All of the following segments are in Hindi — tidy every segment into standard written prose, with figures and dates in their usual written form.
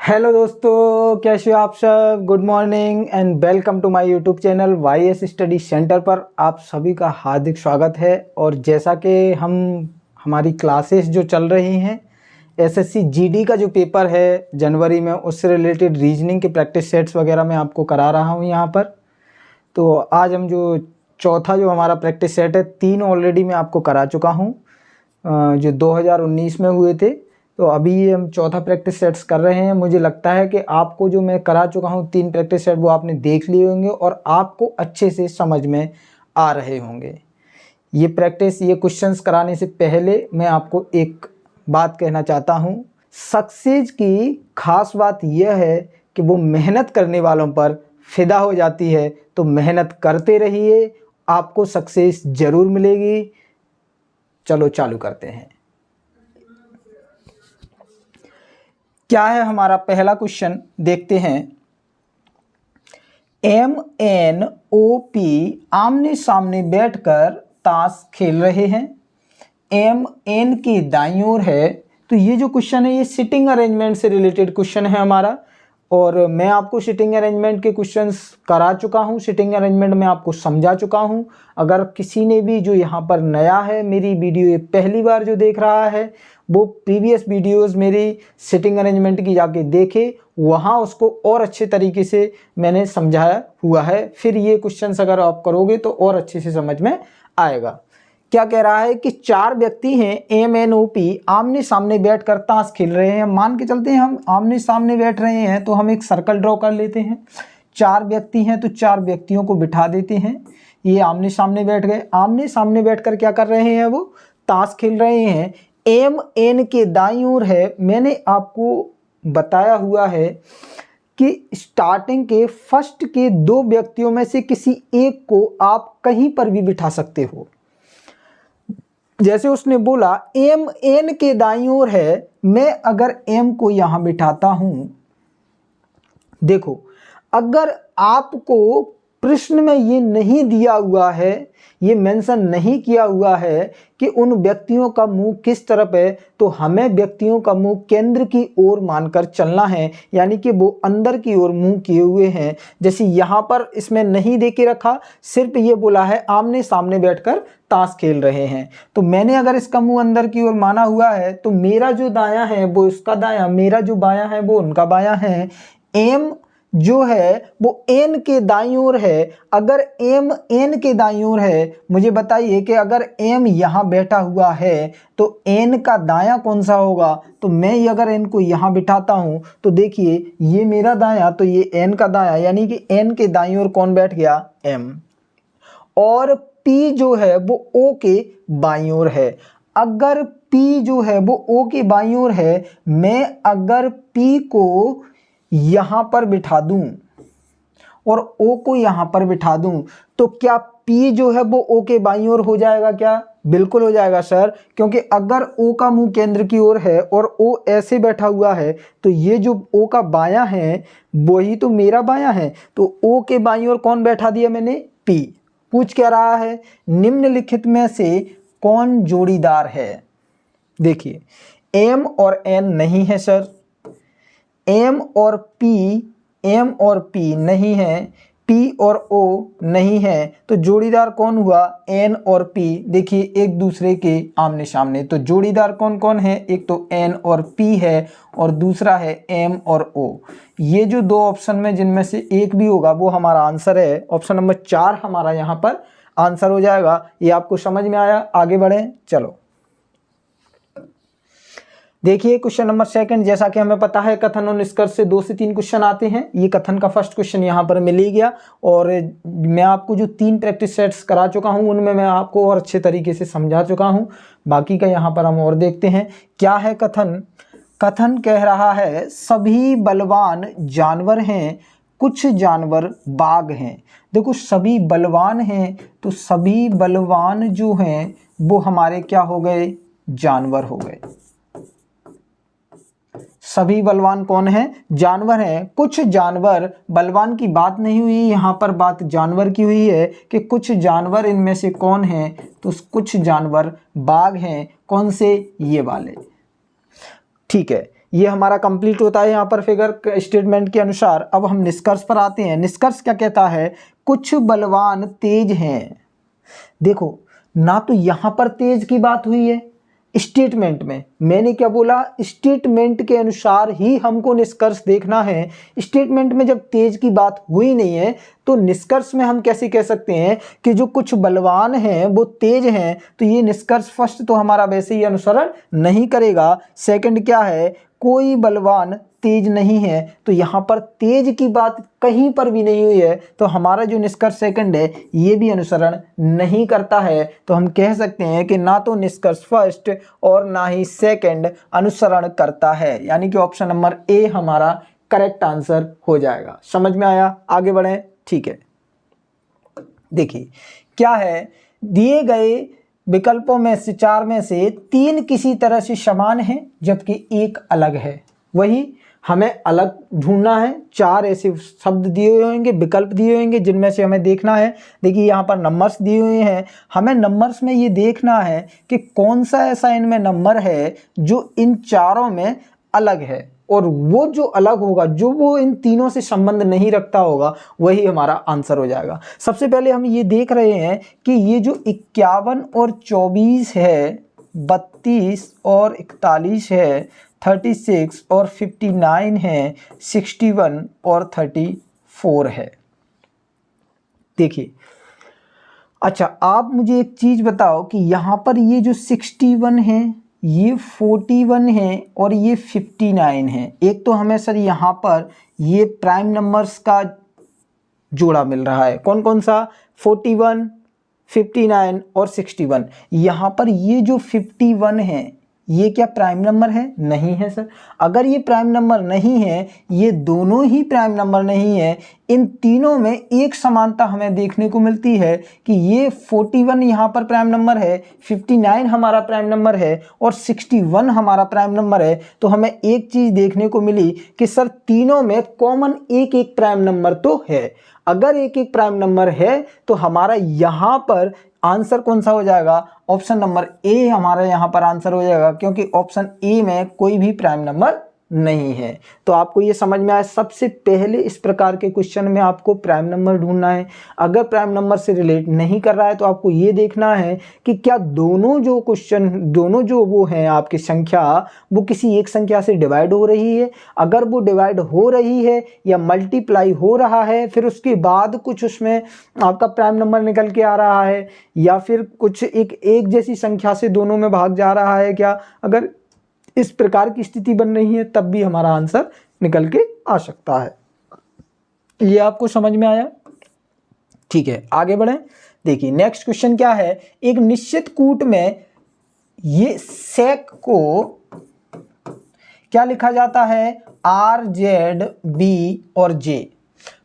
हेलो दोस्तों, कैसे हो आप सब। Good morning and welcome to my YouTube channel YS study centre पर आप सभी का हार्दिक स्वागत है। और जैसा कि हमारी क्लासेस जो चल रही हैं, SSC GD का जो पेपर है जनवरी में, उससे रिलेटेड रीजनिंग के प्रैक्टिस सेट्स वगैरह मैं आपको करा रहा हूँ यहाँ पर। तो आज हम जो चौथा जो हमारा प्रैक्टिस सेट है, 3 ऑलरेडी मैं आपको करा चुका हूँ जो 2019 में हुए थे। तो अभी ये हम चौथा प्रैक्टिस सेट्स कर रहे हैं। मुझे लगता है कि आपको जो मैं करा चुका हूँ 3 प्रैक्टिस सेट वो आपने देख लिए होंगे और आपको अच्छे से समझ में आ रहे होंगे। ये क्वेश्चंस कराने से पहले मैं आपको एक बात कहना चाहता हूँ। सक्सेस की खास बात यह है कि वो मेहनत करने वालों पर फिदा हो जाती है। तो मेहनत करते रहिए, आपको सक्सेस ज़रूर मिलेगी। चलो चालू करते हैं। क्या है हमारा पहला क्वेश्चन, देखते हैं। MNOP आमने सामने बैठकर ताश खेल रहे हैं। MN की दाईं ओर है। तो ये जो क्वेश्चन है ये सिटिंग अरेंजमेंट से रिलेटेड क्वेश्चन है हमारा। और मैं आपको सिटिंग अरेंजमेंट के क्वेश्चंस करा चुका हूँ, सिटिंग अरेंजमेंट में आपको समझा चुका हूँ। अगर किसी ने भी जो यहाँ पर नया है, मेरी वीडियो ये पहली बार जो देख रहा है, वो प्रीवियस वीडियोस मेरी सिटिंग अरेंजमेंट की जाके देखे, वहाँ उसको और अच्छे तरीके से मैंने समझाया हुआ है। फिर ये क्वेश्चंस अगर आप करोगे तो और अच्छे से समझ में आएगा। क्या कह रहा है कि 4 व्यक्ति हैं MNOP आमने सामने बैठकर ताश खेल रहे हैं। मान के चलते हैं हम आमने सामने बैठ रहे हैं तो हम एक सर्कल ड्रॉ कर लेते हैं। 4 व्यक्ति हैं तो 4 व्यक्तियों को बिठा देते हैं। ये आमने सामने बैठ गए। आमने सामने बैठकर क्या कर रहे हैं, वो ताश खेल रहे हैं। MN के दाईं ओर है। मैंने आपको बताया हुआ है कि स्टार्टिंग के फर्स्ट के 2 व्यक्तियों में से किसी एक को आप कहीं पर भी बिठा सकते हो। जैसे उसने बोला MN के दाईं ओर है, मैं अगर M को यहां बिठाता हूं। देखो, अगर आपको प्रश्न में ये नहीं दिया हुआ है, ये मेंशन नहीं किया हुआ है कि उन व्यक्तियों का मुंह किस तरफ है, तो हमें व्यक्तियों का मुंह केंद्र की ओर मानकर चलना है, यानी कि वो अंदर की ओर मुंह किए हुए हैं। जैसे यहाँ पर इसमें नहीं दे के रखा, सिर्फ ये बोला है आमने सामने बैठकर ताश खेल रहे हैं। तो मैंने अगर इसका मुंह अंदर की ओर माना हुआ है तो मेरा जो दायां है वो इसका दायां, मेरा जो बायां है वो उनका बायां है। M जो है वो N के दाईं ओर है। अगर M N के दाईं ओर है, मुझे बताइए कि अगर M यहाँ बैठा हुआ है तो N का दायां कौन सा होगा। तो मैं अगर N को यहाँ बिठाता हूँ तो देखिए ये मेरा दायां, तो ये N का दायां, यानी कि N के दाईं ओर कौन बैठ गया, M। और P जो है वो O के बाईं ओर है। अगर P जो है वो O के बाईं ओर है, मैं अगर P को यहां पर बिठा दूं और O को यहां पर बिठा दूं, तो क्या P जो है वो O के बाईं ओर हो जाएगा क्या? बिल्कुल हो जाएगा सर, क्योंकि अगर O का मुंह केंद्र की ओर है और O ऐसे बैठा हुआ है तो ये जो O का बायां है वही तो मेरा बायां है। तो O के बाईं ओर कौन बैठा दिया मैंने, P। पूछ क्या रहा है, निम्नलिखित में से कौन जोड़ीदार है। देखिए M और N नहीं है सर, M और P नहीं है, P और O नहीं है, तो जोड़ीदार कौन हुआ, N और P। देखिए एक दूसरे के आमने सामने, तो जोड़ीदार कौन कौन है, एक तो N और P है और दूसरा है M और O। ये जो 2 ऑप्शन में जिनमें से एक भी होगा वो हमारा आंसर है। ऑप्शन नंबर 4 हमारा यहाँ पर आंसर हो जाएगा। ये आपको समझ में आया, आगे बढ़ें। चलो देखिए क्वेश्चन नंबर 2। जैसा कि हमें पता है कथन और निष्कर्ष से 2 से 3 क्वेश्चन आते हैं। ये कथन का फर्स्ट क्वेश्चन यहाँ पर मिल ही गया। और मैं आपको जो 3 प्रैक्टिस सेट्स करा चुका हूँ उनमें मैं आपको और अच्छे तरीके से समझा चुका हूँ। बाकी का यहाँ पर हम और देखते हैं क्या है कथन। कथन कह रहा है सभी बलवान जानवर हैं, कुछ जानवर बाघ हैं। देखो सभी बलवान हैं, तो सभी बलवान जो हैं वो हमारे क्या हो गए, जानवर हो गए। सभी बलवान कौन है, जानवर हैं। कुछ जानवर, बलवान की बात नहीं हुई यहाँ पर, बात जानवर की हुई है कि कुछ जानवर इनमें से कौन हैं, तो कुछ जानवर बाघ हैं। कौन से, ये वाले। ठीक है, ये हमारा कंप्लीट होता है यहाँ पर फिगर स्टेटमेंट के अनुसार। अब हम निष्कर्ष पर आते हैं। निष्कर्ष क्या कहता है? कुछ बलवान तेज हैं। देखो, ना तो यहाँ पर तेज की बात हुई है स्टेटमेंट में, मैंने क्या बोला, स्टेटमेंट के अनुसार ही हमको निष्कर्ष देखना है। स्टेटमेंट में जब तेज की बात हुई नहीं है तो निष्कर्ष में हम कैसे कह सकते हैं कि जो कुछ बलवान हैं वो तेज हैं? तो ये निष्कर्ष फर्स्ट तो हमारा वैसे ही अनुसरण नहीं करेगा। सेकंड क्या है? कोई बलवान तेज नहीं है, तो यहाँ पर तेज की बात कहीं पर भी नहीं हुई है, तो हमारा जो निष्कर्ष सेकंड है ये भी अनुसरण नहीं करता है। तो हम कह सकते हैं कि ना तो निष्कर्ष फर्स्ट और ना ही सेकंड अनुसरण करता है, यानी कि ऑप्शन नंबर ए हमारा करेक्ट आंसर हो जाएगा। समझ में आया? आगे बढ़ें। ठीक है, देखिए क्या है, दिए गए विकल्पों में से 4 में से 3 किसी तरह से समान हैं जबकि एक अलग है। वही हमें अलग ढूंढना है। 4 ऐसे शब्द दिए हुए होंगे, विकल्प दिए हुए होंगे, जिनमें से हमें देखना है। देखिए यहाँ पर नंबर्स दिए हुए हैं, हमें नंबर्स में ये देखना है कि कौन सा ऐसा इनमें नंबर है जो इन चारों में अलग है, और वो जो अलग होगा, जो वो इन तीनों से संबंध नहीं रखता होगा, वही हमारा आंसर हो जाएगा। सबसे पहले हम ये देख रहे हैं कि ये जो 51 और 24 है, 32 और 41 है, 36 और 59 है, 61 और 34 है। देखिए, अच्छा आप मुझे एक चीज़ बताओ कि यहाँ पर ये जो 61 है, ये 41 है और ये 59 है। एक तो हमें सर यहाँ पर ये प्राइम नंबर्स का जोड़ा मिल रहा है। कौन कौन सा? 41, 59 और 61। यहाँ पर ये जो 51 है, ये क्या प्राइम नंबर है? नहीं है सर। अगर ये प्राइम नंबर नहीं है, ये दोनों ही प्राइम नंबर नहीं है, इन तीनों में एक समानता हमें देखने को मिलती है कि ये 41 यहाँ पर प्राइम नंबर है, 59 हमारा प्राइम नंबर है और 61 हमारा प्राइम नंबर है। तो हमें एक चीज़ देखने को मिली कि सर तीनों में कॉमन एक एक प्राइम नंबर तो है। अगर एक एक प्राइम नंबर है तो हमारा यहाँ पर आंसर कौन सा हो जाएगा? ऑप्शन नंबर ए हमारा यहाँ पर आंसर हो जाएगा, क्योंकि ऑप्शन ए में कोई भी प्राइम नंबर नहीं है। तो आपको ये समझ में आया। सबसे पहले इस प्रकार के क्वेश्चन में आपको प्राइम नंबर ढूंढना है। अगर प्राइम नंबर से रिलेट नहीं कर रहा है तो आपको ये देखना है कि क्या दोनों जो क्वेश्चन, दोनों जो वो हैं आपकी संख्या, वो किसी एक संख्या से डिवाइड हो रही है। अगर वो डिवाइड हो रही है या मल्टीप्लाई हो रहा है, फिर उसके बाद कुछ उसमें आपका प्राइम नंबर निकल के आ रहा है, या फिर कुछ एक जैसी संख्या से दोनों में भाग जा रहा है क्या, अगर इस प्रकार की स्थिति बन रही है तब भी हमारा आंसर निकल के आ सकता है। ये आपको समझ में आया? ठीक है, आगे बढ़ें। देखिए नेक्स्ट क्वेश्चन क्या है। एक निश्चित कूट में ये सेक को क्या लिखा जाता है? आर, जेड, बी और जे।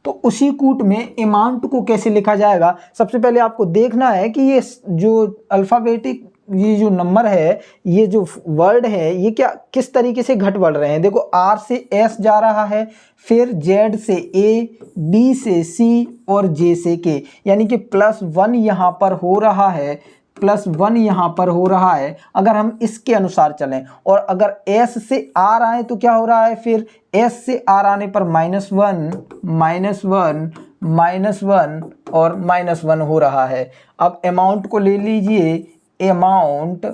तो उसी कूट में अमाउंट को कैसे लिखा जाएगा? सबसे पहले आपको देखना है कि ये जो अल्फ़ाबेटिक ये जो नंबर है, ये जो वर्ड है, ये क्या किस तरीके से घट बढ़ रहे हैं। देखो आर से एस जा रहा है, फिर जेड से ए, बी से सी और जे से के, यानी कि +1 यहाँ पर हो रहा है, +1 यहाँ पर हो रहा है। अगर हम इसके अनुसार चलें और अगर एस से आर आए तो क्या हो रहा है? फिर एस से आर आने पर -1, -1 और -1 हो रहा है। अब अमाउंट को ले लीजिए। अमाउंट,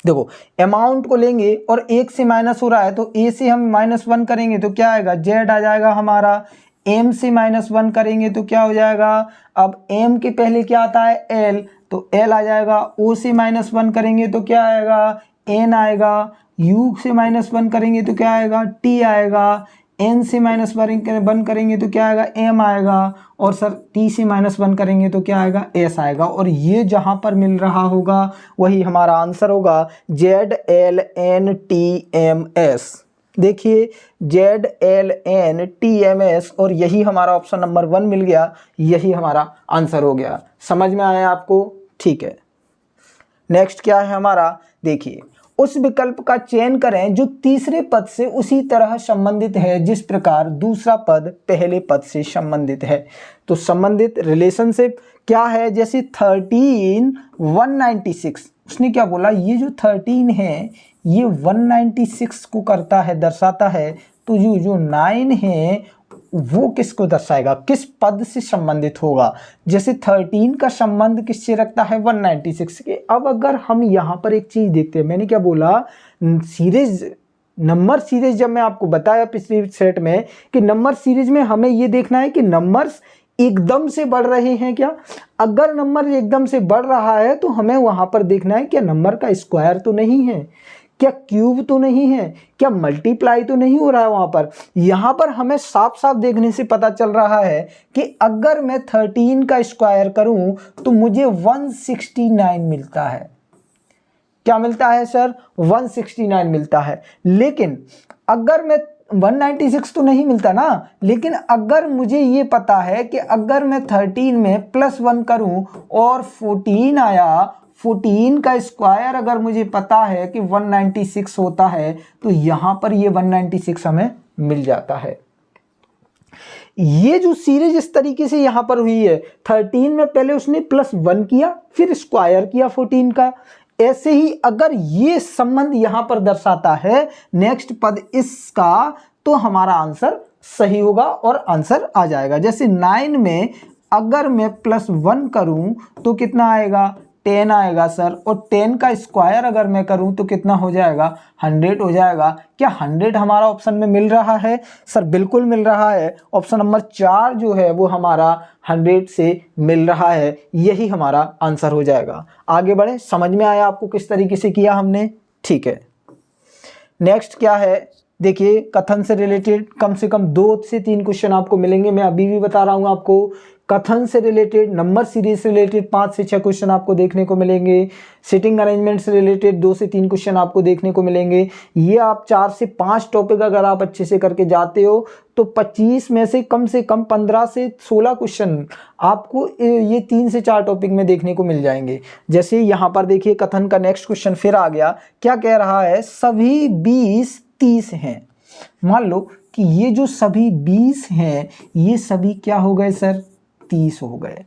देखो अमाउंट को लेंगे और 1 से माइनस हो रहा है तो ए से हम -1 करेंगे तो क्या आएगा? जेड आ जाएगा हमारा। एम से -1 करेंगे तो क्या हो जाएगा? अब एम के पहले क्या आता है? एल, तो एल आ जाएगा। ओ से -1 करेंगे तो क्या आएगा? एन आएगा। यू से -1 करेंगे तो क्या आएगा? टी आएगा। एन से -1 करेंगे तो क्या आएगा? एम आएगा। और सर टी से -1 करेंगे तो क्या आएगा? एस आएगा। और ये जहाँ पर मिल रहा होगा वही हमारा आंसर होगा, Z L N T M S. देखिए Z L N T M S, और यही हमारा ऑप्शन नंबर 1 मिल गया, यही हमारा आंसर हो गया। समझ में आया आपको? ठीक है, नेक्स्ट क्या है हमारा? देखिए उस विकल्प का चयन करें जो तीसरे पद से उसी तरह संबंधित है जिस प्रकार दूसरा पद पहले पद से संबंधित है। तो संबंधित रिलेशनशिप क्या है? जैसे 13 196, उसने क्या बोला? ये जो 13 है ये 196 को करता है, दर्शाता है, तो ये जो 9 है वो किसको दर्शाएगा, किस पद से संबंधित होगा। जैसे 13 का संबंध किससे रखता है, 196 के। अब अगर हम यहाँ पर एक चीज देखते हैं, मैंने क्या बोला, सीरीज नंबर सीरीज जब मैं आपको बताया पिछले सेट में कि नंबर सीरीज में हमें ये देखना है कि नंबर्स एकदम से बढ़ रहे हैं क्या। अगर नंबर एकदम से बढ़ रहा है तो हमें वहां पर देखना है क्या नंबर का स्क्वायर तो नहीं है, क्या क्यूब तो नहीं है, क्या मल्टीप्लाई तो नहीं हो रहा है वहां पर। यहां पर हमें साफ साफ देखने से पता चल रहा है कि अगर मैं 13 का स्क्वायर करूं तो मुझे 169 मिलता है। क्या मिलता है सर, 169 मिलता है। लेकिन अगर मैं 196 तो नहीं मिलता ना, लेकिन अगर मुझे ये पता है कि अगर मैं 13 में +1 करूं और 14 आया, 14 का स्क्वायर अगर मुझे पता है कि 196 होता है, तो यहां पर ये 196 हमें मिल जाता है। ये जो सीरीज इस तरीके से यहां पर हुई है, 13 में पहले उसने +1 किया, फिर स्क्वायर किया 14 का। ऐसे ही अगर ये संबंध यहां पर दर्शाता है नेक्स्ट पद इसका, तो हमारा आंसर सही होगा और आंसर आ जाएगा। जैसे 9 में अगर मैं +1 करूं तो कितना आएगा, 10 आएगा सर, और 10 का स्क्वायर अगर मैं करूं तो कितना हो जाएगा, 100 हो जाएगा। क्या 100 हमारा ऑप्शन में मिल रहा है सर, बिल्कुल मिल रहा है। ऑप्शन नंबर 4 जो है वो हमारा 100 से मिल रहा है, यही हमारा आंसर हो जाएगा। आगे बढ़े, समझ में आया आपको किस तरीके से किया हमने, ठीक है। नेक्स्ट क्या है, देखिए कथन से रिलेटेड कम से कम 2 से 3 क्वेश्चन आपको मिलेंगे। मैं अभी भी बता रहा हूं आपको, कथन से रिलेटेड, नंबर सीरीज से रिलेटेड 5 से 6 क्वेश्चन आपको देखने को मिलेंगे। सिटिंग अरेंजमेंट से रिलेटेड 2 से 3 क्वेश्चन आपको देखने को मिलेंगे। ये आप 4 से 5 टॉपिक अगर आप अच्छे से करके जाते हो तो 25 में से कम 15 से 16 क्वेश्चन आपको ये 3 से 4 टॉपिक में देखने को मिल जाएंगे। जैसे यहाँ पर देखिए कथन का नेक्स्ट क्वेश्चन फिर आ गया, क्या कह रहा है, सभी 20 30 हैं। मान लो कि ये जो सभी 20 हैं ये सभी क्या हो गए सर, 30 हो गए।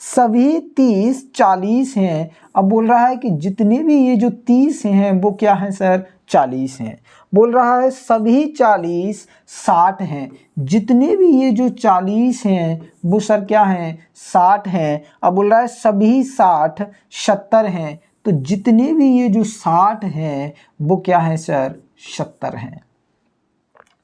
सभी 30 40 हैं। अब बोल रहा है कि जितने भी ये जो 30 हैं वो क्या हैं सर, 40 हैं। बोल रहा है सभी 40 60 हैं। जितने भी ये जो 40 हैं वो सर क्या हैं, 60 हैं। अब बोल रहा है सभी 60 70 हैं। तो जितने भी ये जो 60 हैं वो क्या हैं सर, 70 हैं।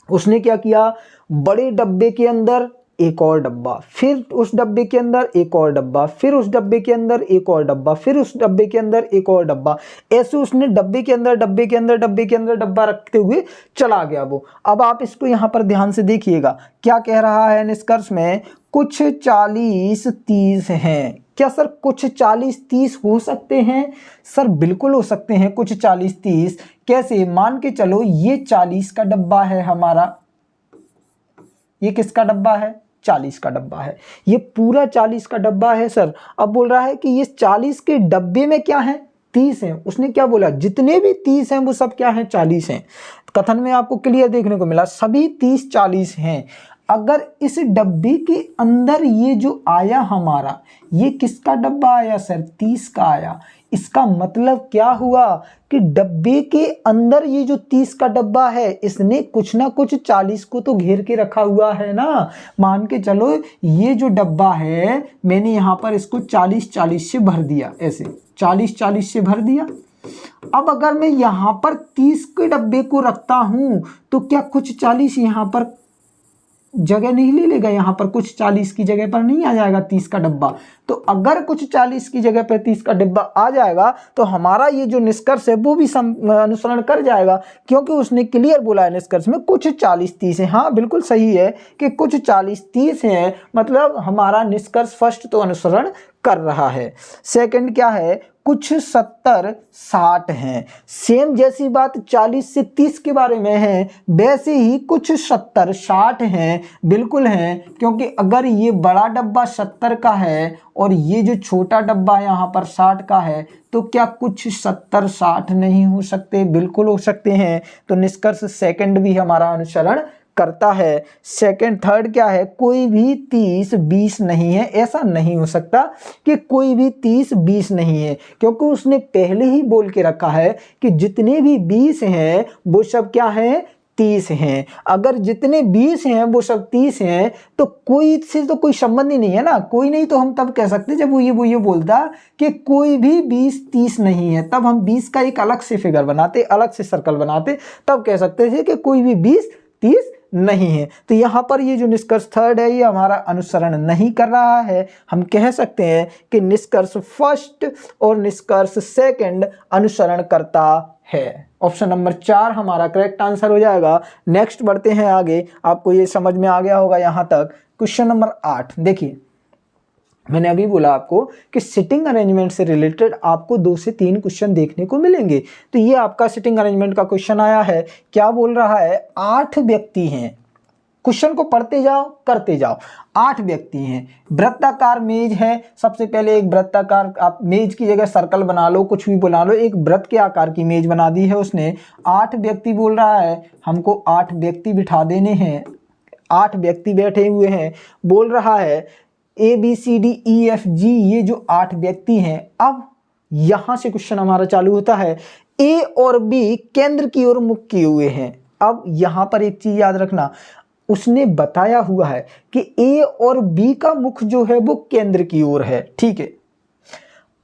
उसने क्या किया, बड़े डब्बे के अंदर एक और डब्बा, फिर उस डब्बे के अंदर एक और डब्बा, फिर उस डब्बे के अंदर एक और डब्बा, फिर उस डब्बे के अंदर एक और डब्बा, ऐसे उसने डब्बे के अंदर डब्बे के अंदर डब्बे के अंदर डब्बा रखते हुए चला गया वो। अब आप इसको यहां पर ध्यान से देखिएगा, क्या कह रहा है निष्कर्ष में, कुछ 40 30 हैं। क्या सर कुछ 40 30 हो सकते हैं सर, बिल्कुल हो सकते हैं कुछ 40 30। कैसे, मान के चलो ये 40 का डब्बा है हमारा, ये किसका डब्बा है, 40 का डब्बा है, ये पूरा 40 का डब्बा है सर। अब बोल रहा है कि ये 40 के डब्बे में क्या है, 30 हैं। उसने क्या बोला, जितने भी 30 हैं वो सब क्या हैं, 40 हैं। कथन में आपको क्लियर देखने को मिला, सभी 30 40 हैं। अगर इस डब्बे के अंदर ये जो आया हमारा, ये किसका डब्बा आया सर, 30 का आया। इसका मतलब क्या हुआ कि डब्बे के अंदर ये जो 30 का डब्बा है इसने कुछ ना कुछ 40 को तो घेर के रखा हुआ है ना। मान के चलो ये जो डब्बा है मैंने यहाँ पर इसको 40 40 से भर दिया, ऐसे 40 40 से भर दिया। अब अगर मैं यहाँ पर 30 के डब्बे को रखता हूं तो क्या कुछ 40 यहाँ पर जगह नहीं ले लेगा, यहाँ पर कुछ 40 की जगह पर नहीं आ जाएगा 30 का डब्बा। तो अगर कुछ 40 की जगह पर 30 का डब्बा आ जाएगा तो हमारा ये जो निष्कर्ष है वो भी अनुसरण कर जाएगा, क्योंकि उसने क्लियर बोला है निष्कर्ष में कुछ 40 30 है। हाँ बिल्कुल सही है कि कुछ 40 30 है, मतलब हमारा निष्कर्ष फर्स्ट तो अनुसरण कर रहा है। सेकंड क्या है, कुछ 70 60 हैं। सेम जैसी बात 40 से 30 के बारे में है, वैसे ही कुछ 70 60 हैं, बिल्कुल हैं। क्योंकि अगर ये बड़ा डब्बा 70 का है और ये जो छोटा डब्बा यहाँ पर 60 का है, तो क्या कुछ 70 60 नहीं हो सकते, बिल्कुल हो सकते हैं। तो निष्कर्ष सेकंड भी हमारा अनुसरण करता है। सेकंड थर्ड क्या है, कोई भी 30 20 नहीं है। ऐसा नहीं हो सकता कि कोई भी 30 20 नहीं है, क्योंकि उसने पहले ही बोल के रखा है कि जितने भी 20 हैं वो सब क्या हैं, 30 हैं। अगर जितने 20 हैं वो सब 30 हैं तो कोई से तो कोई संबंध ही नहीं है ना। कोई नहीं तो हम तब कह सकते जब वो ये बोलता कि कोई भी 20 30 नहीं है, तब हम 20 का एक अलग से फिगर बनाते, अलग से सर्कल बनाते, तब कह सकते थे कि कोई भी 20 30 नहीं है। तो यहाँ पर ये जो निष्कर्ष थर्ड है ये हमारा अनुसरण नहीं कर रहा है। हम कह सकते हैं कि निष्कर्ष फर्स्ट और निष्कर्ष सेकंड अनुसरण करता है। ऑप्शन नंबर 4 हमारा करेक्ट आंसर हो जाएगा। नेक्स्ट बढ़ते हैं आगे। आपको ये समझ में आ गया होगा यहाँ तक। क्वेश्चन नंबर 8 देखिए, मैंने अभी बोला आपको कि सिटिंग अरेंजमेंट से रिलेटेड आपको 2 से 3 क्वेश्चन देखने को मिलेंगे। तो ये आपका सिटिंग अरेंजमेंट का क्वेश्चन आया है। क्या बोल रहा है, 8 व्यक्ति हैं। क्वेश्चन को पढ़ते जाओ करते जाओ। 8 व्यक्ति हैं, वृत्ताकार मेज है। सबसे पहले एक वृत्ताकार, आप मेज की जगह सर्कल बना लो, कुछ भी बना लो, एक वृत्त के आकार की मेज बना दी है उसने। 8 व्यक्ति बोल रहा है, हमको 8 व्यक्ति बिठा देने हैं। 8 व्यक्ति बैठे हुए हैं। बोल रहा है ABCDEFG, ये जो 8 व्यक्ति हैं। अब यहां से क्वेश्चन हमारा चालू होता है। A और B केंद्र की ओर मुख किए हुए हैं। अब यहां पर एक चीज याद रखना, उसने बताया हुआ है कि A और B का मुख जो है वो केंद्र की ओर है, ठीक है,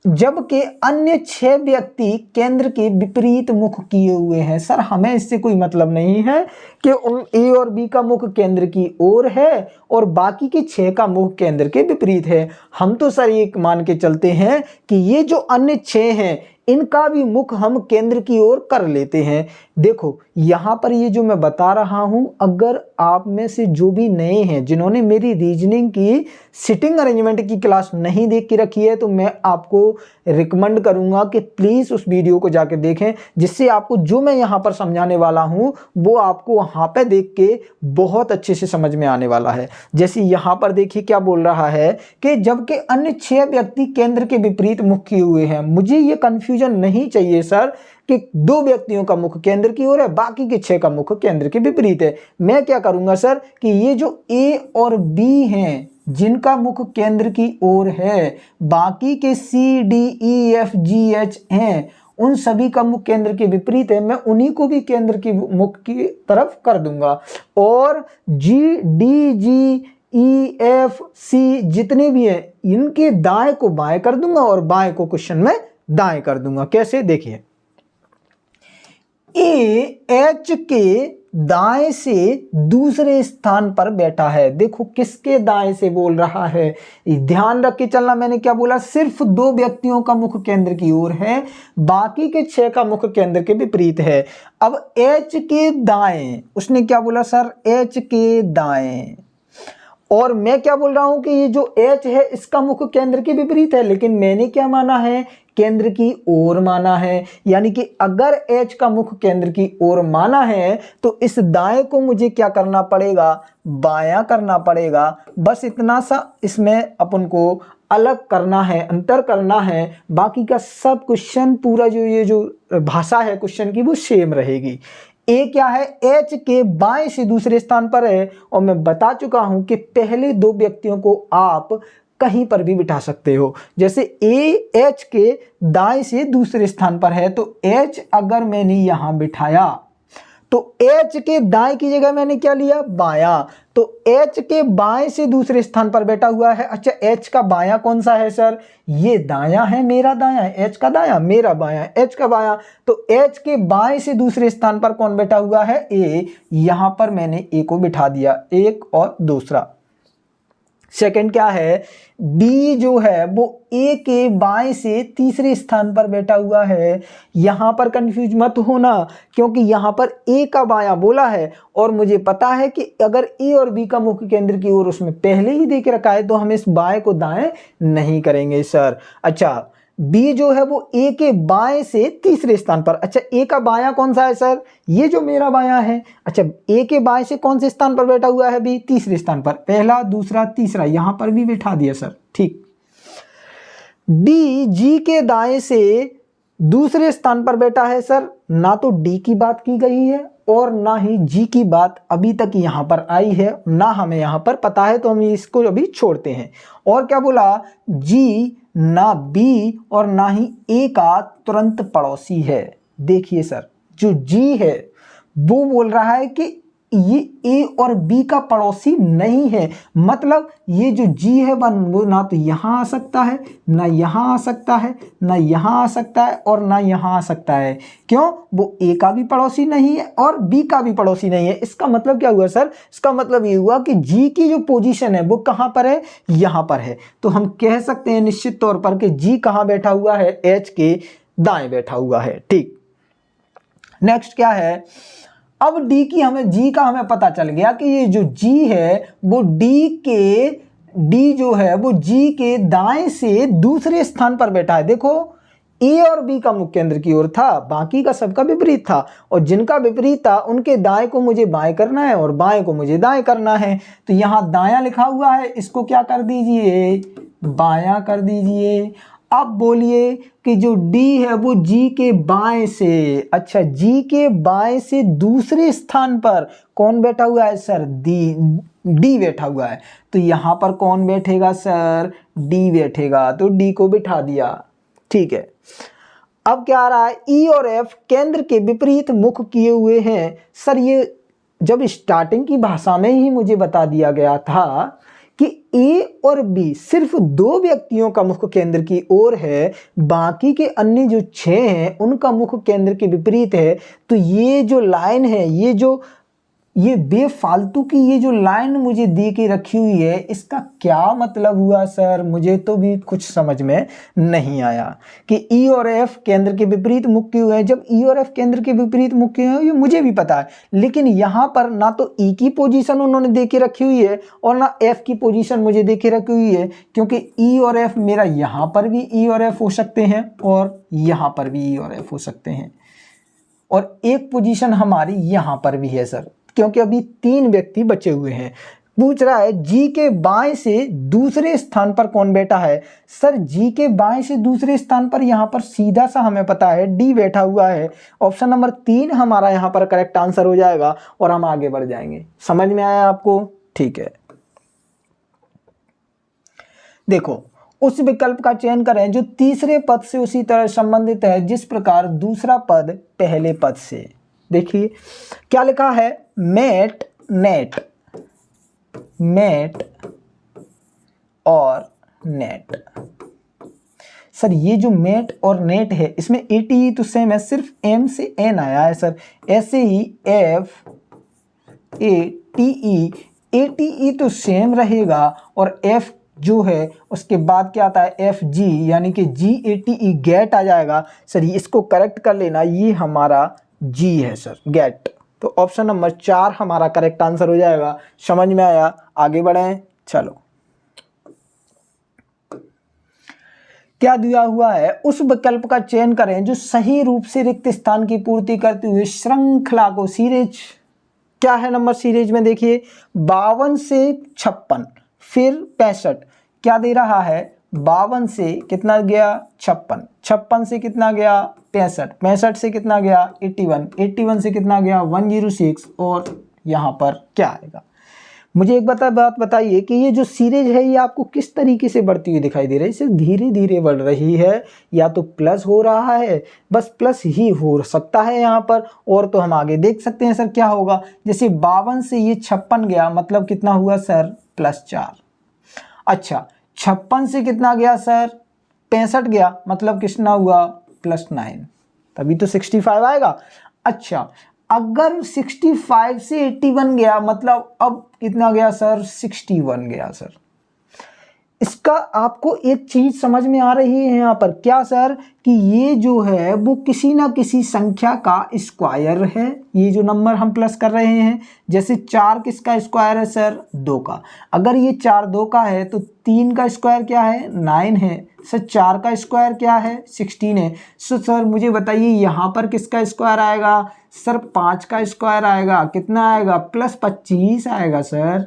जबकि अन्य 6 व्यक्ति केंद्र के विपरीत मुख किए हुए हैं। सर हमें इससे कोई मतलब नहीं है कि A और B का मुख केंद्र की ओर है और बाकी के 6 का मुख केंद्र के विपरीत है। हम तो सर ये मान के चलते हैं कि ये जो अन्य 6 हैं इनका भी मुख हम केंद्र की ओर कर लेते हैं। देखो यहाँ पर ये जो मैं बता रहा हूं, अगर आप में से जो भी नए हैं जिन्होंने मेरी रीजनिंग की सिटिंग अरेंजमेंट की क्लास नहीं देख के रखी है, तो मैं आपको रिकमेंड करूंगा कि प्लीज उस वीडियो को जाके देखें, जिससे आपको जो मैं यहाँ पर समझाने वाला हूँ वो आपको वहां पे देख के बहुत अच्छे से समझ में आने वाला है। जैसे यहाँ पर देखिए क्या बोल रहा है कि जबकि अन्य 6 व्यक्ति केंद्र के विपरीत मुख किए हुए हैं। मुझे ये कंफ्यूजन नहीं चाहिए सर कि 2 व्यक्तियों का मुख केंद्र की ओर है, बाकी के 6 का मुख केंद्र के विपरीत है। मैं क्या करूंगा सर कि ये जो A और B हैं जिनका मुख केंद्र की ओर है, बाकी के C D E F G H हैं उन सभी का मुख केंद्र के विपरीत है, मैं उन्हीं को भी केंद्र की मुख की तरफ कर दूंगा। और G D G E F C जितने भी हैं इनके दाएं को बाएं कर दूंगा और बाएं को क्वेश्चन में दाएं कर दूंगा। कैसे, देखिए H के दाएं से दूसरे स्थान पर बैठा है। देखो किसके दाएं से बोल रहा है, ध्यान रख के चलना। मैंने क्या बोला, सिर्फ 2 व्यक्तियों का मुख केंद्र की ओर है, बाकी के 6 का मुख केंद्र के विपरीत है। अब H के दाएं, उसने क्या बोला सर, H के दाएं, और मैं क्या बोल रहा हूं कि ये जो H है इसका मुख केंद्र के विपरीत है, लेकिन मैंने क्या माना है, केंद्र की ओर माना है। यानी कि अगर H का मुख केंद्र की ओर माना है तो इस दाएं को मुझे क्या करना पड़ेगा, बायां करना पड़ेगा। बस इतना सा इसमें अपन को अलग करना है, अंतर करना है। बाकी का सब क्वेश्चन पूरा जो ये जो भाषा है क्वेश्चन की वो सेम रहेगी। ए क्या है, H के बाएं से दूसरे स्थान पर है, और मैं बता चुका हूं कि पहले 2 व्यक्तियों को आप कहीं पर भी बिठा सकते हो। जैसे A H के दाएं से दूसरे स्थान पर है, तो H अगर मैंने यहां बिठाया तो H के दाएं की जगह मैंने क्या लिया, बायां, तो H के बाएं से दूसरे स्थान पर बैठा हुआ है। अच्छा H का बायां कौन सा है सर, ये दायां है, मेरा दायां है, H का दायां, मेरा बायां, H का बायां, तो H के बाएं से दूसरे स्थान पर कौन बैठा हुआ है, A। यहां पर मैंने A को बिठा दिया, एक और दूसरा। सेकंड क्या है, B जो है वो A के बाएं से तीसरे स्थान पर बैठा हुआ है। यहां पर कंफ्यूज मत होना, क्योंकि यहां पर A का बायां बोला है और मुझे पता है कि अगर A और B का मुख्य केंद्र की ओर उसमें पहले ही दे के रखा है तो हम इस बाएं को दाएं नहीं करेंगे सर। अच्छा B जो है वो A के बाएं से तीसरे स्थान पर। अच्छा A का बायां कौन सा है सर, ये जो मेरा बायां है। अच्छा A के बाएं से कौन से स्थान पर बैठा हुआ है B, तीसरे स्थान पर, पहला दूसरा तीसरा, यहां पर भी बैठा दिया सर, ठीक। D G के दाएं से दूसरे स्थान पर बैठा है सर, ना तो डी की बात की गई है और ना ही जी की बात अभी तक यहाँ पर आई है, ना हमें यहाँ पर पता है, तो हम इसको अभी छोड़ते हैं। और क्या बोला, जी ना बी और ना ही ए का तुरंत पड़ोसी है। देखिए सर, जो जी है वो बोल रहा है कि ये ए और बी का पड़ोसी नहीं है, मतलब ये जो जी है वो ना तो यहाँ आ सकता है, ना यहाँ आ सकता है, ना यहाँ आ सकता है और ना यहाँ आ सकता है। क्यों? वो ए का भी पड़ोसी नहीं है और बी का भी पड़ोसी नहीं है। इसका मतलब क्या हुआ सर? इसका मतलब ये हुआ कि जी की जो पोजीशन है वो कहाँ पर है? यहाँ पर है। तो हम कह सकते हैं निश्चित तौर पर कि जी कहाँ बैठा हुआ है? एच के दाएं बैठा हुआ है। ठीक, नेक्स्ट क्या है, अब डी की हमें, जी का हमें पता चल गया कि ये जो जी है वो डी जो है वो जी के दाएं से दूसरे स्थान पर बैठा है। देखो, ए और बी का मुख्य केंद्र की ओर था, बाकी का सबका विपरीत था, और जिनका विपरीत था उनके दाएं को मुझे बाएं करना है और बाएं को मुझे दाएं करना है। तो यहाँ दायां लिखा हुआ है, इसको क्या कर दीजिए? बायां कर दीजिए। अब बोलिए कि जो डी है वो जी के बाएं से, अच्छा जी के बाएं से दूसरे स्थान पर कौन बैठा हुआ है सर? डी बैठा हुआ है। तो यहाँ पर कौन बैठेगा सर? डी बैठेगा। तो डी को बिठा दिया। ठीक है, अब क्या आ रहा है, ई और एफ केंद्र के विपरीत मुख किए हुए हैं। सर ये जब स्टार्टिंग की भाषा में ही मुझे बता दिया गया था कि ए और बी सिर्फ दो व्यक्तियों का मुख केंद्र की ओर है, बाकी के अन्य जो 6 हैं उनका मुख केंद्र के विपरीत है। तो ये जो लाइन है, ये बेफालतू की ये जो लाइन मुझे दे के रखी हुई है, इसका क्या मतलब हुआ सर? मुझे तो भी कुछ समझ में नहीं आया कि ई और एफ केंद्र के विपरीत मुख किए हुए हैं। जब ई और एफ केंद्र के विपरीत मुख किए हुए हैं ये मुझे भी पता है, लेकिन यहाँ पर ना तो ई की पोजीशन उन्होंने दे के रखी हुई है और ना एफ की पोजीशन मुझे दे के रखी हुई है, क्योंकि ई और एफ मेरा यहाँ पर भी ई और एफ हो सकते हैं और यहाँ पर भी ई और एफ हो सकते हैं, और एक पोजीशन हमारी यहाँ पर भी है सर, क्योंकि अभी 3 व्यक्ति बचे हुए हैं। पूछ रहा है जी के बाएं से दूसरे स्थान पर कौन बैठा है? सर जी के बाएं से दूसरे स्थान पर यहाँ पर सीधा सा हमें पता है डी बैठा हुआ है। ऑप्शन नंबर 3 हमारा यहाँ पर करेक्ट आंसर हो जाएगा और हम आगे बढ़ जाएंगे। समझ में आया आपको? ठीक है, देखो उस विकल्प का चयन करें जो तीसरे पद से उसी तरह संबंधित है जिस प्रकार दूसरा पद पहले पद से। देखिए क्या लिखा है, मेट, नेट, मेट और नेट। सर ये जो मेट और नेट है इसमें एटी तो सेम है, सिर्फ एम से एन आया है सर। ऐसे ही एफ ए टी ई तो सेम रहेगा, और एफ जो है उसके बाद क्या आता है एफ जी, यानी कि जी ए टी ई गेट आ जाएगा। सर इसको करेक्ट कर लेना, ये हमारा जी है सर, गेट। तो ऑप्शन नंबर 4 हमारा करेक्ट आंसर हो जाएगा। समझ में आया? आगे बढ़ें, चलो। क्या दिया हुआ है, उस विकल्प का चयन करें जो सही रूप से रिक्त स्थान की पूर्ति करते हुए श्रृंखला को सीरीज, क्या है नंबर सीरीज में? देखिए 52 से 56 फिर 65, क्या दे रहा है? 52 से कितना गया? 56, 56 से कितना गया? 65, 65 से कितना गया? 81, 81 से कितना गया? 106, और यहाँ पर क्या आएगा? मुझे एक बात बताइए कि ये जो सीरीज है ये आपको किस तरीके से बढ़ती हुई दिखाई दे रही है? सिर्फ धीरे धीरे बढ़ रही है, या तो प्लस हो रहा है, बस प्लस ही हो सकता है यहाँ पर, और तो हम आगे देख सकते हैं सर क्या होगा। जैसे 52 से ये 56 गया, मतलब कितना हुआ सर? +4। अच्छा 56 से कितना गया सर? 65 गया, मतलब कितना हुआ? +9, तभी तो 65 आएगा। अच्छा अगर 65 से 81 गया, मतलब अब कितना गया सर? 61 गया सर। इसका आपको एक चीज समझ में आ रही है यहाँ पर, क्या सर? कि ये जो है वो किसी ना किसी संख्या का स्क्वायर है। ये जो नंबर हम प्लस कर रहे हैं, जैसे 4 किसका स्क्वायर है सर? 2 का। अगर ये 4 2 का है तो 3 का स्क्वायर क्या है? 9 है। सर 4 का स्क्वायर क्या है 16 है। सो सर मुझे बताइए यहाँ पर किसका स्क्वायर आएगा, सर 5 का स्क्वायर आएगा, कितना आएगा प्लस 25 आएगा सर।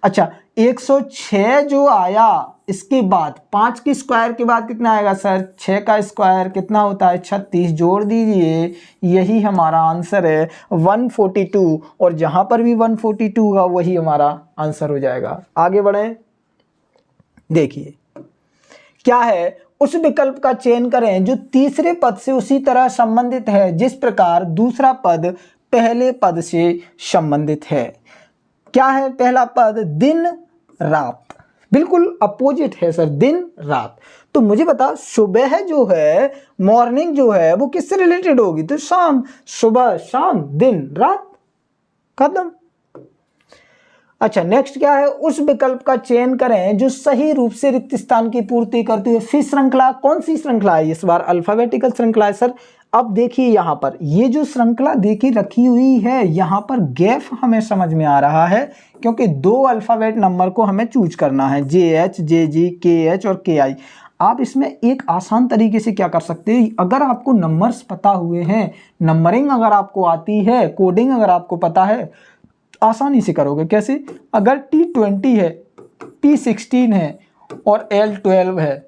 अच्छा 106 जो आया इसके बाद 5 के स्क्वायर के बाद कितना आएगा सर 6 का स्क्वायर कितना होता है 36, जोड़ दीजिए, यही हमारा आंसर है 142, और जहां पर भी 142 होगा वही हमारा आंसर हो जाएगा। आगे बढ़ें, देखिए क्या है, उस विकल्प का चयन करें जो तीसरे पद से उसी तरह संबंधित है जिस प्रकार दूसरा पद पहले पद से संबंधित है। क्या है पहला पद, दिन रात, बिल्कुल अपोजिट है सर, दिन रात। तो मुझे बता सुबह जो है, मॉर्निंग जो है वो किससे रिलेटेड होगी, तो शाम, सुबह शाम, दिन रात, खत्म। अच्छा नेक्स्ट क्या है, उस विकल्प का चयन करें जो सही रूप से रिक्त स्थान की पूर्ति करती है। फिर श्रृंखला, कौन सी श्रृंखला है, इस बार अल्फाबेटिकल श्रृंखला है सर। अब देखिए यहाँ पर ये जो श्रृंखला देखी रखी हुई है, यहाँ पर गैप हमें समझ में आ रहा है क्योंकि 2 अल्फाबेट नंबर को हमें चूज करना है, JH, JG, KH और KI। आप इसमें एक आसान तरीके से क्या कर सकते हैं, अगर आपको नंबर्स पता हुए हैं, नंबरिंग अगर आपको आती है, कोडिंग अगर आपको पता है, आसानी से करोगे। कैसे, अगर T20 है, P16 है और L12 है,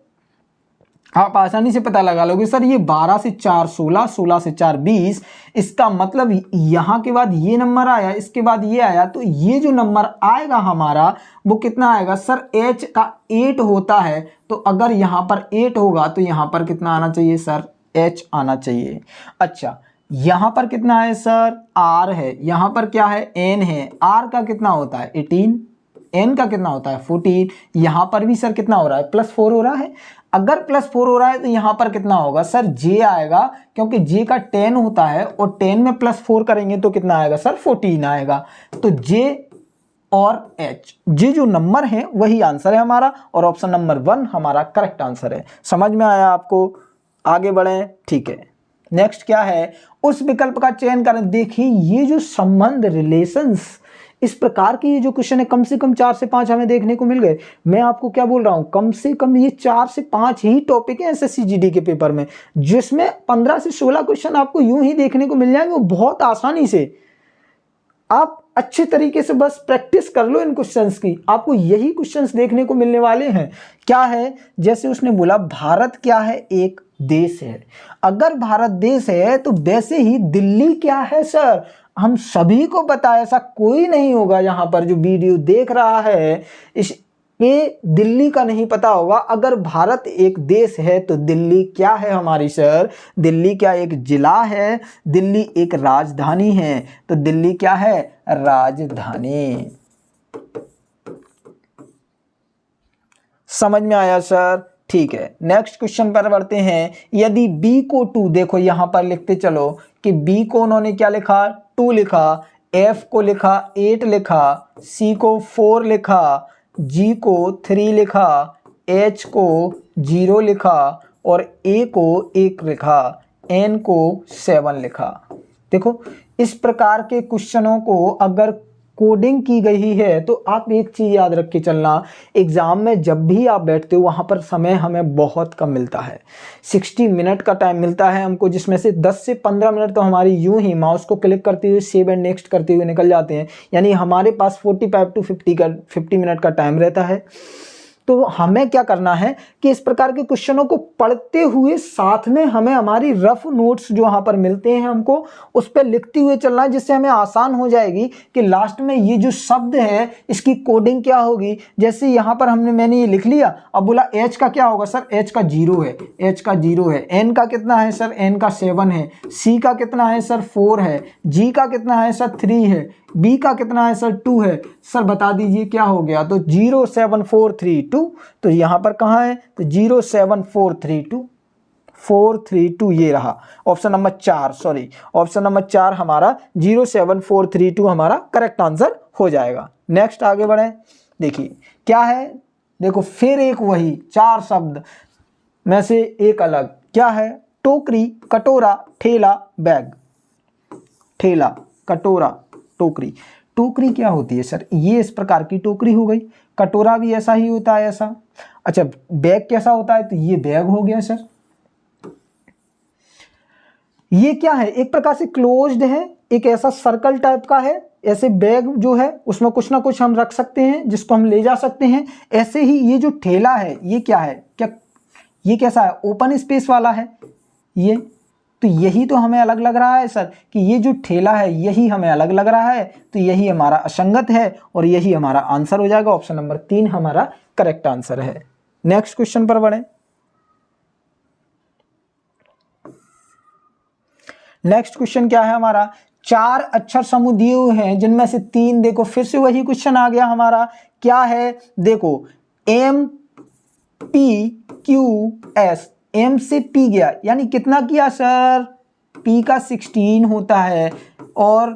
आप आसानी से पता लगा लोगे सर ये 12 से 4 16, 16 से 4 20, इसका मतलब यहाँ के बाद ये नंबर आया, इसके बाद ये आया, तो ये जो नंबर आएगा हमारा वो कितना आएगा सर, H का 8 होता है, तो अगर यहाँ पर 8 होगा तो यहाँ पर कितना आना चाहिए सर, H आना चाहिए। अच्छा यहाँ पर कितना है सर, R है, यहाँ पर क्या है, N है, R का कितना होता है 18, N का कितना होता है 14, यहाँ पर भी सर कितना हो रहा है +4 हो रहा है। अगर +4 हो रहा है तो यहाँ पर कितना होगा सर, J आएगा, क्योंकि J का 10 होता है और 10 में +4 करेंगे तो कितना आएगा सर 14 आएगा। तो J और H, J जो नंबर है वही आंसर है हमारा, और ऑप्शन नंबर 1 हमारा करेक्ट आंसर है। समझ में आया आपको, आगे बढ़ें, ठीक है। नेक्स्ट क्या है, उस विकल्प का चयन करें। देखिए ये जो संबंध, रिलेशंस, इस प्रकार की ये जो क्वेश्चन है कम से कम 4 से 5 हमें देखने को मिल गए। मैं आपको क्या बोल रहा हूं, कम से कम ये 4 से 5 ही टॉपिक है SSC GD के पेपर में, जिसमें 15 से 16 क्वेश्चन आपको यूं ही देखने को मिल जाएंगे, बहुत आसानी से। आप अच्छे तरीके से बस प्रैक्टिस कर लो इन क्वेश्चंस की, आपको यही क्वेश्चंस देखने को मिलने वाले हैं। क्या है, जैसे उसने बोला भारत क्या है, एक देश है। अगर भारत देश है तो वैसे ही दिल्ली क्या है सर, हम सभी को पता है, ऐसा कोई नहीं होगा यहाँ पर जो वीडियो देख रहा है ये दिल्ली का नहीं पता होगा। अगर भारत एक देश है तो दिल्ली क्या है हमारी सर, दिल्ली क्या एक जिला है, दिल्ली एक राजधानी है, तो दिल्ली क्या है, राजधानी। समझ में आया सर, ठीक है। नेक्स्ट क्वेश्चन पर बढ़ते हैं। यदि B को 2, देखो यहां पर लिखते चलो कि B को उन्होंने क्या लिखा, 2 लिखा, F को लिखा 8 लिखा, C को 4 लिखा, G को 3 लिखा, H को 0 लिखा और A को 1 लिखा, N को 7 लिखा। देखो इस प्रकार के क्वेश्चनों को अगर कोडिंग की गई है तो आप एक चीज याद रख के चलना, एग्जाम में जब भी आप बैठते हो वहां पर समय हमें बहुत कम मिलता है, 60 मिनट का टाइम मिलता है हमको, जिसमें से 10 से 15 मिनट तो हमारी यूं ही माउस को क्लिक करते हुए सेव एंड नेक्स्ट करते हुए निकल जाते हैं, यानी हमारे पास 45 टू 50 मिनट का टाइम रहता है। तो हमें क्या करना है कि इस प्रकार के क्वेश्चनों को पढ़ते हुए साथ में हमें हमारी रफ नोट्स जो यहाँ पर मिलते हैं हमको उस पर लिखते हुए चलना है, जिससे हमें आसान हो जाएगी कि लास्ट में ये जो शब्द है इसकी कोडिंग क्या होगी। जैसे यहाँ पर मैंने ये लिख लिया, अब बोला H का क्या होगा सर, H का 0 है, H का 0 है, N का कितना है सर, N का 7 है, C का कितना है सर 4 है, G का कितना है सर 3 है, B का कितना है सर 2 है, सर बता दीजिए क्या हो गया। तो 07432, तो यहाँ पर कहाँ है, तो 07432, 432 ये रहा option number 4, sorry option number 4 हमारा 07432 हमारा करेक्ट आंसर हो जाएगा। नेक्स्ट आगे बढ़े, देखिए क्या है, देखो फिर एक वही 4 शब्द में से एक अलग, क्या है, टोकरी, कटोरा, ठेला, बैग। ठेला, कटोरा, टोकरी। टोकरी क्या होती है सर? ये इस प्रकार की टोकरी हो गई। कटोरा भी ऐसा ही होता है, ऐसा। अच्छा, बैग कैसा होता है? तो ये बैग हो गया सर। ये क्या है? एक प्रकार से क्लोज्ड है, एक ऐसा सर्कल टाइप का है। ऐसे बैग जो है उसमें कुछ ना कुछ हम रख सकते हैं जिसको हम ले जा सकते हैं। ऐसे ही ये जो ठेला है, ये क्या है? क्या ये कैसा है? ओपन स्पेस वाला है ये। तो यही तो हमें अलग लग रहा है सर, कि ये जो ठेला है यही हमें अलग लग रहा है। तो यही हमारा असंगत है और यही हमारा आंसर हो जाएगा। ऑप्शन नंबर 3 हमारा करेक्ट आंसर है। नेक्स्ट क्वेश्चन पर बढ़ें। नेक्स्ट क्वेश्चन क्या है हमारा? 4 अक्षर समूह दिए हुए हैं जिनमें से 3, देखो फिर से वही क्वेश्चन आ गया हमारा। क्या है? देखो M P Q S, M से पी गया यानी कितना किया सर? पी का 16 होता है और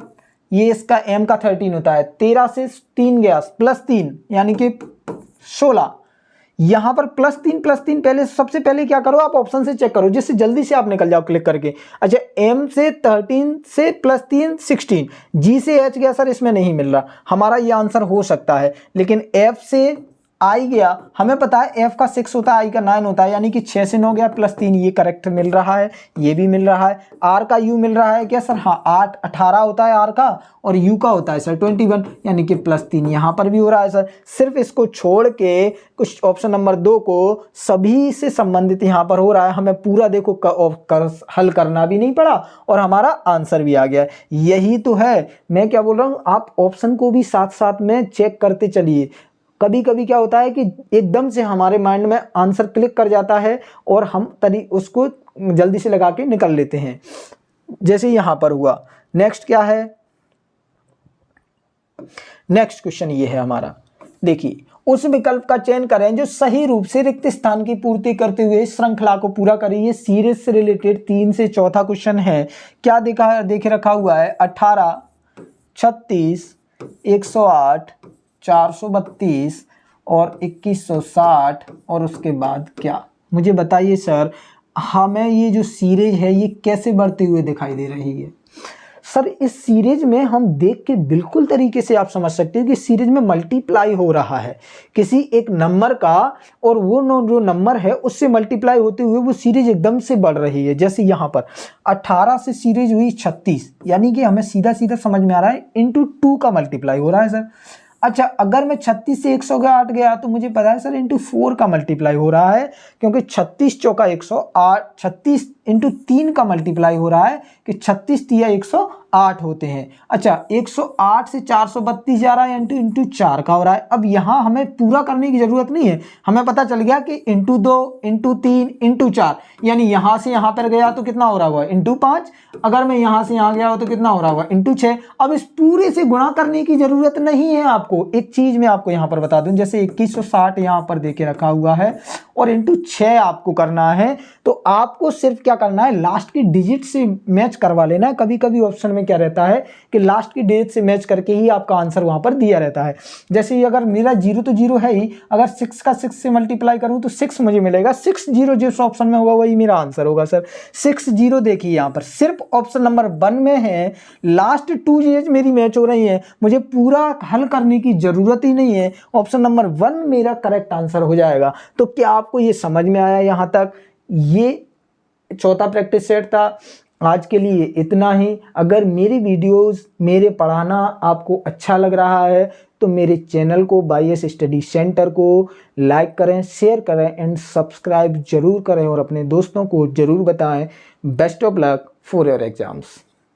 ये इसका एम का 13 होता है। 13 से 3 गया +3 यानी कि 16। यहां पर +3 पहले, सबसे पहले क्या करो आप ऑप्शन से चेक करो जिससे जल्दी से आप निकल जाओ क्लिक करके। अच्छा, m से 13 से +3 16, g से h गया सर, इसमें नहीं मिल रहा हमारा, ये आंसर हो सकता है। लेकिन f से आई गया, हमें पता है f का 6 होता है, आई का 9 होता है, यानी कि 6 से 9 गया +3, ये करेक्ट मिल रहा है। ये भी मिल रहा है। r का u मिल रहा है क्या सर? हाँ, 8 18 होता है r का, और u का होता है सर 21, यानी कि +3 यहाँ पर भी हो रहा है सर। सिर्फ इसको छोड़ के कुछ ऑप्शन नंबर 2 को सभी से संबंधित यहाँ पर हो रहा है। हमें पूरा देखो हल करना भी नहीं पड़ा और हमारा आंसर भी आ गया। यही तो है, मैं क्या बोल रहा हूँ, आप ऑप्शन को भी साथ साथ में चेक करते चलिए। कभी कभी क्या होता है कि एकदम से हमारे माइंड में आंसर क्लिक कर जाता है और हम उसको जल्दी से लगा के निकल लेते हैं, जैसे यहाँ पर हुआ। नेक्स्ट क्या है? नेक्स्ट क्वेश्चन ये है हमारा, देखिए, उस विकल्प का चयन करें जो सही रूप से रिक्त स्थान की पूर्ति करते हुए श्रृंखला को पूरा करे। ये सीरीज से रिलेटेड 3 से चौथा क्वेश्चन है। क्या देखे रखा हुआ है? 18, 36, 108, 432 और 2160, और उसके बाद क्या? मुझे बताइए सर, हमें ये जो सीरीज है ये कैसे बढ़ते हुए दिखाई दे रही है? सर, इस सीरीज में हम देख के बिल्कुल तरीके से आप समझ सकते हैं कि सीरीज में मल्टीप्लाई हो रहा है किसी एक नंबर का, और वो जो नंबर है उससे मल्टीप्लाई होते हुए वो सीरीज एकदम से बढ़ रही है। जैसे यहाँ पर 18 से सीरीज हुई 36, यानी कि हमें सीधा सीधा समझ में आ रहा है × 2 का मल्टीप्लाई हो रहा है सर। अच्छा, अगर मैं 36 से 108 गया तो मुझे पता है सर × 4 का मल्टीप्लाई हो रहा है, क्योंकि 36 चौका 108, 36 × 3 का मल्टीप्लाई हो रहा है कि 36 तिया 108 होते हैं। अच्छा, 108 से 432 जा रहा है, × 4 का हो रहा है। अब यहाँ हमें पूरा करने की जरूरत नहीं है, हमें पता चल गया कि × 2, × 3, × 4, यानी यहाँ से यहाँ पर गया तो कितना हो रहा हुआ? × 5। अगर मैं यहाँ से यहाँ गया हो तो कितना हो रहा हुआ? × 6। अब इस पूरे से गुणा करने की जरूरत नहीं है आपको। एक चीज मैं आपको यहाँ पर बता दूं, जैसे 2160 यहाँ पर देके रखा हुआ है और × 6 आपको करना है, तो आपको सिर्फ क्या करना है, लास्ट की डिजिट से मैच करवा लेना है। कभी कभी ऑप्शन में क्या रहता है कि लास्ट की डिजिट से मैच करके ही आपका आंसर वहां पर दिया रहता है। जैसे अगर मेरा 0 तो 0 है ही, अगर 6 का 6 से मल्टीप्लाई करूं तो 6 मुझे मिलेगा। 6 0 जिस ऑप्शन में होगा वही मेरा आंसर होगा सर। 6 0 देखिए यहाँ पर सिर्फ ऑप्शन नंबर 1 में है, लास्ट 2 डिजिट मेरी मैच हो रही है, मुझे पूरा हल करने की जरूरत ही नहीं है। ऑप्शन नंबर 1 मेरा करेक्ट आंसर हो जाएगा। तो क्या आपको ये समझ में आया? यहाँ तक ये चौथा प्रैक्टिस सेट था। आज के लिए इतना ही। अगर मेरी वीडियोस, मेरे पढ़ाना आपको अच्छा लग रहा है तो मेरे चैनल को YS स्टडी सेंटर को लाइक करें, शेयर करें एंड सब्सक्राइब जरूर करें और अपने दोस्तों को जरूर बताएं। Best of luck for your exams.